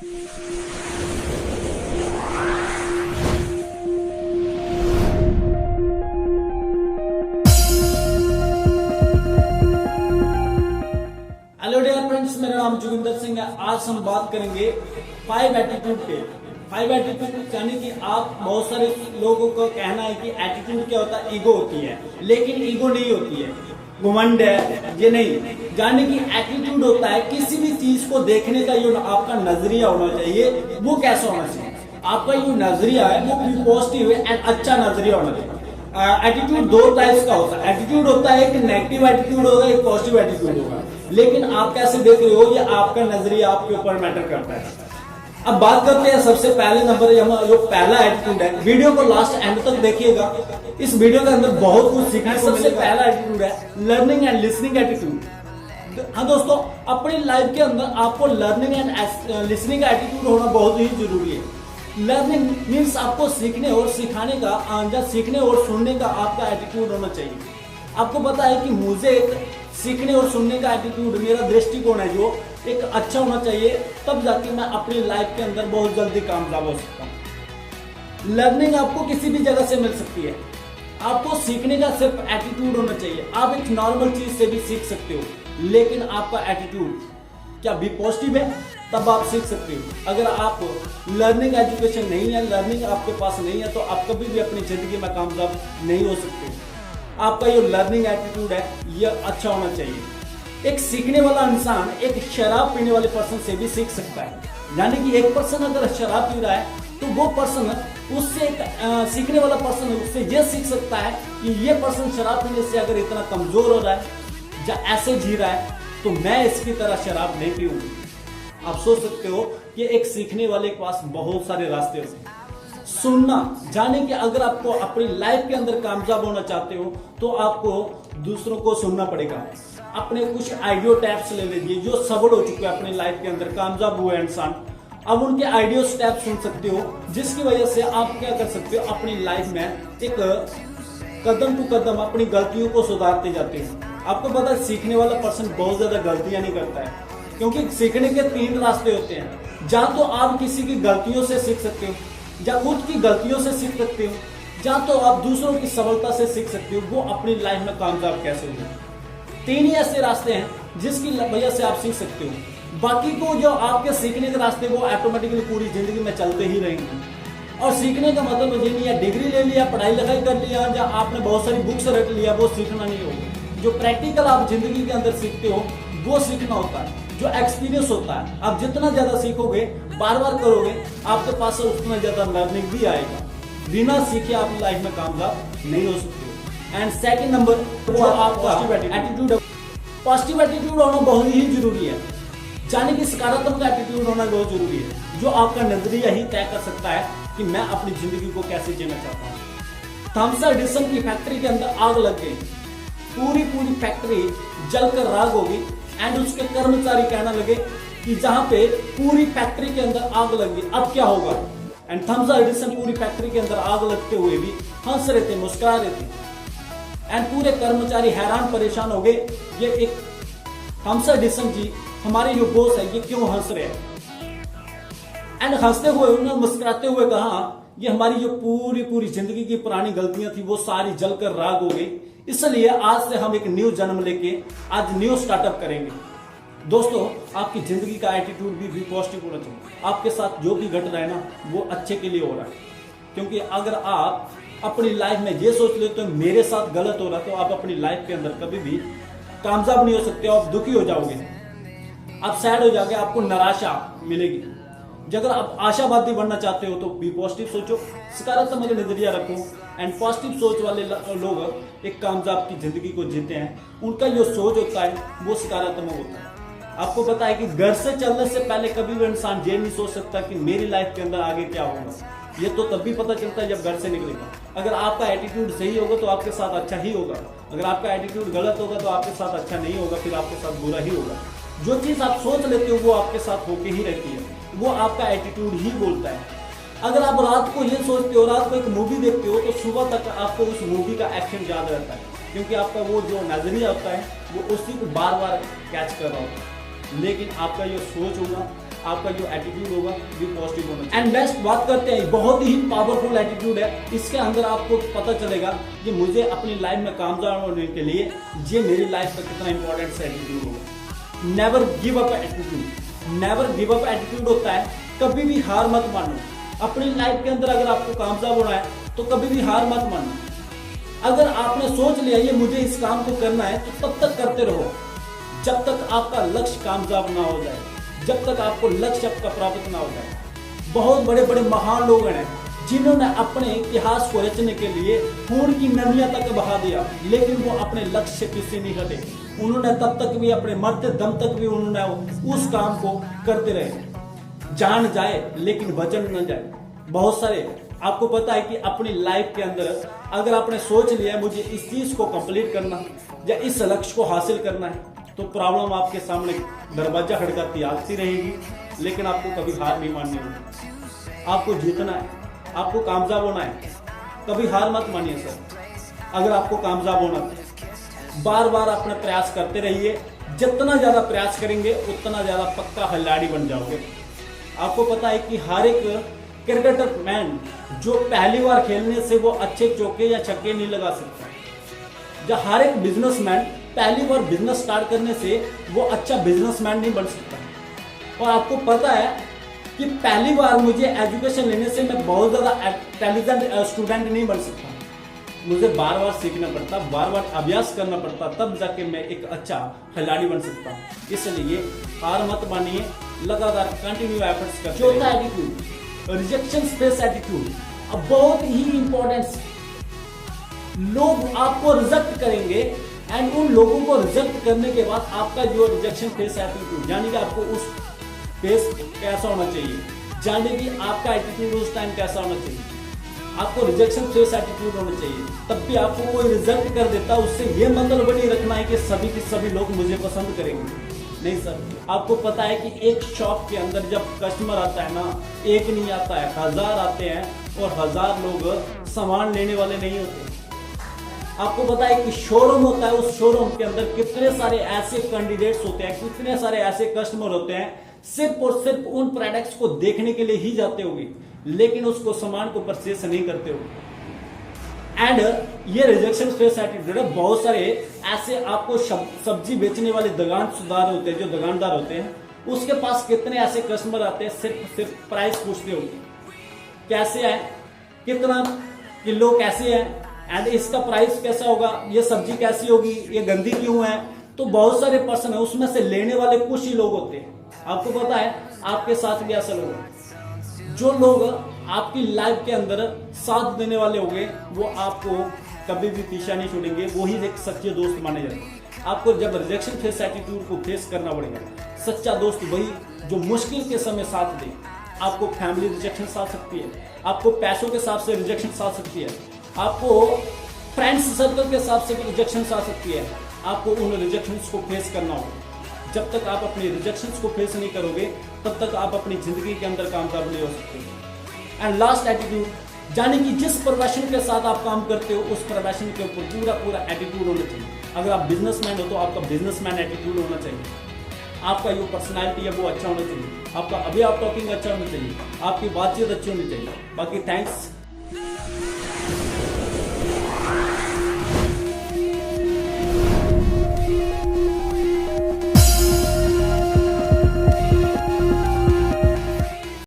Hello dear friends, मेरा नाम जोगिंदर सिंह है। आज हम बात करेंगे 5 एटीट्यूड पे। 5 एटीट्यूड यानी कि आप बहुत सारे लोगों का कहना है कि एटीट्यूड क्या होता है, ईगो होती है, लेकिन ईगो नहीं होती है, घमंड है, ये नहीं। यानी कि एटीट्यूड होता है किसी भी चीज को देखने का जो आपका नजरिया होना चाहिए वो कैसा होना चाहिए। आपका जो नजरिया है वो पॉजिटिव है एंड अच्छा नजरिया होना चाहिए। एटीट्यूड दो टाइप्स का होता है। एटीट्यूड होता है एक नेगेटिव एटीट्यूड होगा, एक पॉजिटिव एटीट्यूड होगा। लेकिन आप कैसे देख रहे हो ये आपका नजरिया आपके ऊपर मैटर करता है। अब बात करते हैं सबसे पहले नंबर जो पहला एटीट्यूड है। वीडियो को लास्ट एंड तक देखिएगा, इस वीडियो के अंदर बहुत कुछ सीखने को मिलेगा। सबसे पहला एटीट्यूड है लर्निंग एंड लिसनिंग एटीट्यूड। हाँ दोस्तों, अपनी लाइफ के अंदर आपको लर्निंग एंड लिसनिंग एटीट्यूड होना बहुत ही जरूरी है। लर्निंग मीन्स आपको सीखने और सिखाने का, सीखने और सुनने का आपका एटीट्यूड होना चाहिए। आपको पता है कि मुझे एक सीखने और सुनने का एटीट्यूड, मेरा दृष्टिकोण है जो एक अच्छा होना चाहिए, तब जाके मैं अपनी लाइफ के अंदर बहुत जल्दी कामयाब हो सकता हूँ। लर्निंग आपको किसी भी जगह से मिल सकती है, आपको सीखने का सिर्फ एटीट्यूड होना चाहिए। आप एक नॉर्मल चीज से भी सीख सकते हो, लेकिन आपका एटीट्यूड क्या भी पॉजिटिव है तब आप सीख सकते हो। अगर आप लर्निंग एजुकेशन नहीं है, लर्निंग आपके पास नहीं है, तो आप कभी भी अपनी जिंदगी में कामयाब नहीं हो सकते। आपका जो लर्निंग एटीट्यूड है ये अच्छा होना चाहिए। एक सीखने वाला इंसान एक शराब पीने वाले पर्सन से भी सीख सकता है। यानी कि एक पर्सन अगर शराब पी रहा है तो वो पर्सन उससे सीखने वाला पर्सन उससे ये सीख सकता है कि ये पर्सन शराब पीने से अगर इतना कमजोर हो रहा है या ऐसे जी रहा है तो मैं इसकी तरह शराब नहीं पीऊंगी। आप सोच सकते हो कि एक सीखने वाले के पास बहुत सारे रास्ते होते हैं। सुनना, जाने कि अगर आपको अपनी लाइफ के अंदर कामयाब होना चाहते हो तो आपको दूसरों को सुनना पड़ेगा। अपने कुछ आइडियो टैप्स ले लीजिए जो सफल हो चुके हैं अपनी लाइफ के अंदर, कामयाब हुए इंसान। अब उनके आइडियो स्टेप सुन सकते हो, जिसकी वजह से आप क्या कर सकते हो, अपनी लाइफ में एक कदम टू कदम अपनी गलतियों को सुधारते जाते हो। आपको पता है सीखने वाला पर्सन बहुत ज्यादा गलतियां नहीं करता है, क्योंकि सीखने के 3 रास्ते होते हैं। या तो आप किसी की गलतियों से सीख सकते हो, या खुद की गलतियों से सीख सकते हो, या तो आप दूसरों की सफलता से सीख सकते हो वो अपनी लाइफ में कामयाब कैसे हो। 3 ही ऐसे रास्ते हैं जिसकी वजह से आप सीख सकते हो। बाकी को जो आपके सीखने के रास्ते वो ऑटोमेटिकली पूरी जिंदगी में चलते ही रहेंगे। और सीखने का मतलब ये नहीं है डिग्री ले लिया, पढ़ाई लिखाई कर लिया, या आपने बहुत सारी बुक्स रख लिया, वो सीखना नहीं होगा। जो प्रैक्टिकल आप जिंदगी के अंदर सीखते हो वो सीखना होता है। जो एक्सपीरियंस होता है, आप जितना ज्यादा सीखोगे, बार बार करोगे, आपके पास उतना ज्यादा लर्निंग भी आएगा। बिना सीखे आप लाइफ में कामयाब नहीं हो सकते। एंड सेकंड नंबर वो आपका एटीट्यूड। पॉजिटिव एटीट्यूड होना बहुत ही जरूरी है, यानी कि सकारात्मक एटीट्यूड होना बहुत जरूरी है, जो आपका नजरिया ही तय कर सकता है कि मैं अपनी जिंदगी को कैसे जीना चाहता हूँ। थॉमस एडिसन की फैक्ट्री के अंदर आग लग गई, पूरी फैक्ट्री जलकर राख होगी। एंड उसके कर्मचारी कहने लगे कि जहां पे पूरी फैक्ट्री के अंदर आग लगी अब क्या होगा। एंड थॉमस एडिसन पूरी फैक्ट्री के अंदर आग लगते हुए भी हंस रहे थे, मुस्कुरा रहे थे। एंड पूरे कर्मचारी हैरान परेशान हो गए, ये एक थॉमस एडिसन जी हमारे जो बॉस है ये क्यों हंस रहे हैं। एंड हंसते हुए उन्होंने मुस्कुराते हुए कहा ये हमारी जो पूरी जिंदगी की पुरानी गलतियां थी वो सारी जलकर राख हो गई, इसलिए आज से हम एक न्यू जन्म लेके आज न्यू स्टार्टअप करेंगे। दोस्तों, आपकी जिंदगी का एटीट्यूड भी पॉजिटिव होना चाहिए। आपके साथ जो भी घट रहा है ना वो अच्छे के लिए हो रहा है, क्योंकि अगर आप अपनी लाइफ में ये सोच लेते हो तो मेरे साथ गलत हो रहा है, तो आप अपनी लाइफ के अंदर कभी भी कामयाब नहीं हो सकते। आप दुखी हो जाओगे, आप सैड हो जाओगे, आपको निराशा मिलेगी। अगर आप आशावादी बनना चाहते हो तो भी पॉजिटिव सोचो, सकारात्मक नजरिया रखो। एंड पॉजिटिव सोच वाले लोग एक कामयाब की जिंदगी को जीते हैं, उनका जो सोच होता है वो सकारात्मक होता है। आपको पता है कि घर से चलने से पहले कभी भी इंसान ये नहीं सोच सकता कि मेरी लाइफ के अंदर आगे क्या होगा। ये तो तब भी पता चलता है जब घर से निकलेगा। अगर आपका एटीट्यूड सही होगा तो आपके साथ अच्छा ही होगा, अगर आपका एटीट्यूड गलत होगा तो आपके साथ अच्छा नहीं होगा, फिर आपके साथ बुरा ही होगा। जो चीज आप सोच लेते हो वो आपके साथ होके ही रहती है, वो आपका एटीट्यूड ही बोलता है। अगर आप रात को ये सोचते हो, रात को एक मूवी देखते हो, तो सुबह तक आपको उस मूवी का एक्शन याद रहता है, क्योंकि आपका वो जो नजरिया होता है वो उसी को बार बार कैच कर रहा होता है। लेकिन आपका जो सोच होगा, आपका जो एटीट्यूड होगा भी पॉजिटिव होना चाहिए। एंड नेक्स्ट बात करते हैं, बहुत ही पावरफुल एटीट्यूड है। इसके अंदर आपको पता चलेगा कि मुझे अपनी लाइफ में कामयाब होने के लिए ये मेरी लाइफ का कितना इंपॉर्टेंट एटीट्यूड होगा। Never give up attitude. Never give up attitude होता है कभी भी हार मत मानो। अपनी लाइफ के अंदर अगर आपको कामयाब होना है तो कभी भी हार मत मानो। अगर आपने सोच लिया ये मुझे इस काम को करना है तो तब तक करते रहो जब तक आपका लक्ष्य कामयाब ना हो जाए, जब तक आपको लक्ष्य आपका प्राप्त ना हो जाए। बहुत बड़े बड़े महान लोग हैं जिन्होंने अपने इतिहास को रचने के लिए खून की नदियां तक बहा दिया, लेकिन वो अपने लक्ष्य से पीछे नहीं हटे। उन्होंने तब तक भी, अपने मरते दम तक भी उन्होंने उस काम को करते रहे। जान जाए लेकिन वचन न जाए। बहुत सारे आपको पता है कि अपनी लाइफ के अंदर अगर आपने सोच लिया है मुझे इस चीज को कंप्लीट करना या इस लक्ष्य को हासिल करना है, तो प्रॉब्लम आपके सामने दरवाजा खड़काती आती रहेगी, लेकिन आपको कभी हार नहीं माननी होगी। आपको जीतना है, आपको कामयाब होना है, कभी हार मत मानिए सर। अगर आपको कामयाब होना है बार बार अपने प्रयास करते रहिए। जितना ज्यादा प्रयास करेंगे उतना ज्यादा पक्का खिलाड़ी बन जाओगे। आपको पता है कि हर एक क्रिकेटर मैन जो पहली बार खेलने से वो अच्छे चौके या छक्के नहीं लगा सकता, या हर एक बिजनेसमैन पहली बार बिजनेस स्टार्ट करने से वो अच्छा बिजनेसमैन नहीं बन सकता। और आपको पता है कि पहली बार मुझे एजुकेशन लेने से मैं बहुत ज्यादा इंटेलिजेंट स्टूडेंट नहीं बन सकता। मुझे बार बार सीखना पड़ता, बार बार अभ्यास करना पड़ता, तब जाके मैं एक अच्छा खिलाड़ी बन सकता हूँ। इसलिए हार मत मानिए, लगातार कंटिन्यू एफर्ट्स करते रहिए। चौथा एटीट्यूड, रिजेक्शन फेस एटीट्यूड। अब बहुत ही इंपॉर्टेंट, लोग आपको रिजेक्ट करेंगे एंड उन लोगों को रिजेक्ट करने के बाद आपका जो रिजेक्शन फेस एटीट्यूड, यानी कि आपको उस फेस कैसा होना चाहिए, यानी कि आपका एटीट्यूड उस टाइम कैसा होना चाहिए। आपको रिजेक्शन फेस एटीट्यूड होना चाहिए। तब भी आपको कोई रिजेक्ट कर देता, उससे ये मतलब नहीं रखना है कि सभी के सभी लोग मुझे पसंद करेंगे। नहीं सर, आपको पता है कि एक शॉप के अंदर जब कस्टमर आता है ना, एक नहीं आता है, 1000 आते हैं और 1000 लोग सामान लेने वाले नहीं होते। आपको पता है कि शोरूम होता है, उस शोरूम के अंदर कितने सारे ऐसे कैंडिडेट्स होते हैं, कितने सारे ऐसे कस्टमर होते हैं, सिर्फ और सिर्फ उन प्रोडक्ट्स को देखने के लिए ही जाते होंगे, लेकिन उसको सामान को परचेस नहीं करते होंगे। एंड ये रिजेक्शन फेस एटीट्यूड है। बहुत सारे ऐसे आपको सब्जी बेचने वाले दुकानदार होते हैं, जो दुकानदार होते हैं, उसके पास कितने ऐसे कस्टमर आते हैं, सिर्फ प्राइस पूछते होंगे, कैसे है, कितना किलो कैसे है, एंड इसका प्राइस कैसा होगा, ये सब्जी कैसी होगी, ये गंदी क्यों है। तो बहुत सारे पर्सन है, उसमें से लेने वाले कुछ ही लोग होते हैं। आपको पता है आपके साथ भी ऐसा लोग, जो लोग आपकी लाइफ के अंदर साथ देने वाले होंगे वो आपको कभी भी पीछा नहीं छोड़ेंगे, वो ही एक सच्चे दोस्त माने जाते हैं। आपको जब रिजेक्शन फेस एटीट्यूड को फेस करना पड़ेगा, सच्चा दोस्त वही जो मुश्किल के समय साथ दे। आपको फैमिली रिजेक्शन आ सकती है, आपको पैसों के हिसाब से रिजेक्शन आ सकती है, आपको फ्रेंड्स सर्कल के हिसाब से भी रिजेक्शन आ सकती है। आपको उन रिजेक्शन को फेस करना होगा। जब तक आप अपने रिजेक्शंस को फेस नहीं करोगे तब तक आप अपनी जिंदगी के अंदर कामयाब नहीं हो सकते। एंड लास्ट एटीट्यूड, यानी कि जिस प्रोफेशन के साथ आप काम करते हो उस प्रोफेशन के ऊपर पूरा एटीट्यूड होना चाहिए। अगर आप बिजनेसमैन हो तो आपका बिजनेसमैन एटीट्यूड होना चाहिए, आपका जो पर्सनैलिटी है वो अच्छा होना चाहिए, आपका अभी आप टॉकिंग अच्छा होना चाहिए, आपकी बातचीत अच्छी होनी चाहिए। बाकी थैंक्स